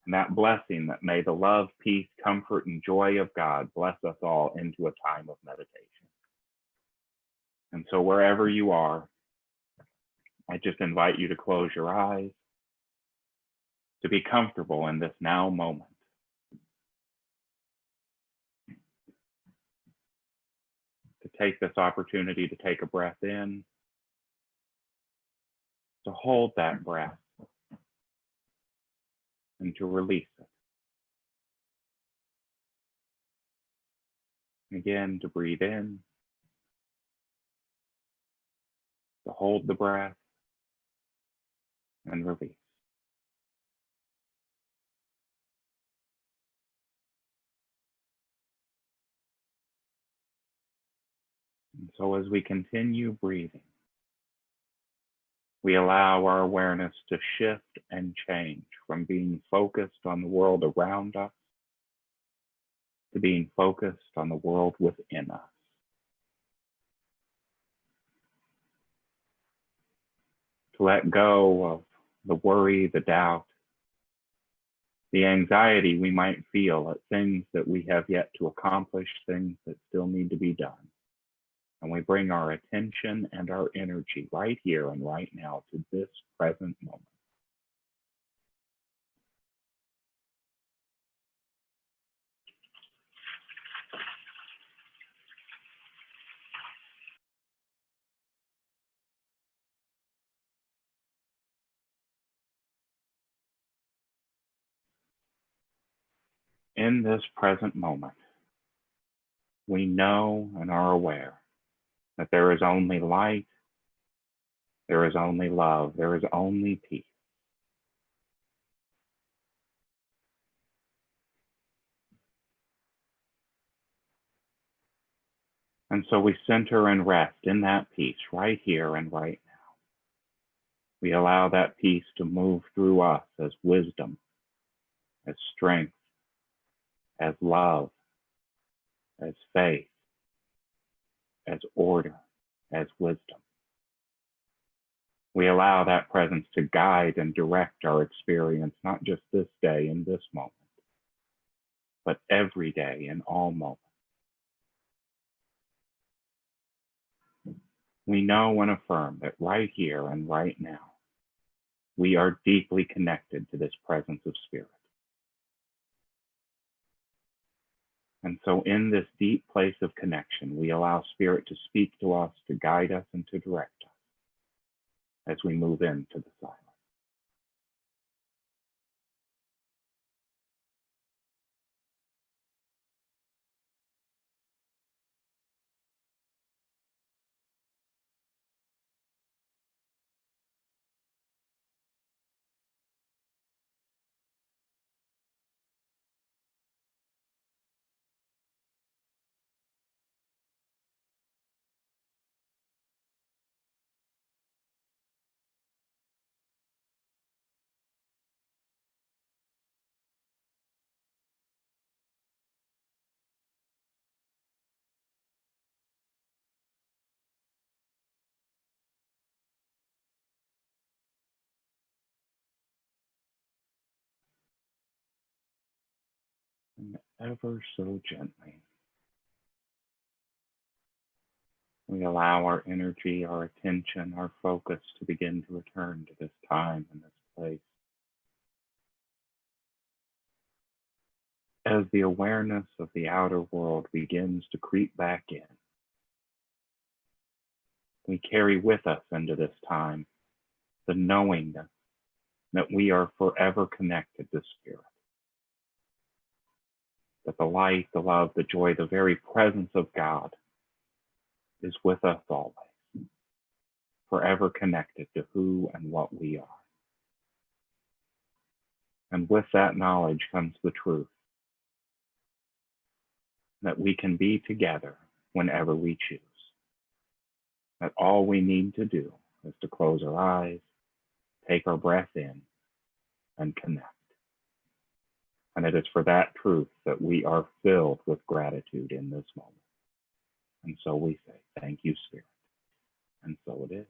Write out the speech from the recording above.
And that blessing that may the love, peace, comfort, and joy of God bless us all into a time of meditation. And so wherever you are, I just invite you to close your eyes, to be comfortable in this now moment. To take this opportunity to take a breath in, to hold that breath, and to release it. Again, to breathe in, to hold the breath, and release. And so as we continue breathing, we allow our awareness to shift and change from being focused on the world around us to being focused on the world within us. To let go of the worry, the doubt, the anxiety we might feel at things that we have yet to accomplish, things that still need to be done. And we bring our attention and our energy right here and right now to this present moment. In this present moment, we know and are aware that there is only light, there is only love, there is only peace. And so we center and rest in that peace right here and right now. We allow that peace to move through us as wisdom, as strength, as love, as faith, as order, as wisdom. We allow that presence to guide and direct our experience, not just this day in this moment, but every day in all moments. We know and affirm that right here and right now, we are deeply connected to this presence of spirit. And so in this deep place of connection, we allow spirit to speak to us, to guide us, and to direct us as we move into the silence. And ever so gently, we allow our energy, our attention, our focus to begin to return to this time and this place. As the awareness of the outer world begins to creep back in, we carry with us into this time the knowingness that we are forever connected to spirit. That the light, the love, the joy, the very presence of God is with us always, forever connected to who and what we are. And with that knowledge comes the truth that we can be together whenever we choose. That all we need to do is to close our eyes, take our breath in, and connect. And it is for that truth that we are filled with gratitude in this moment. And so we say, thank you, Spirit. And so it is.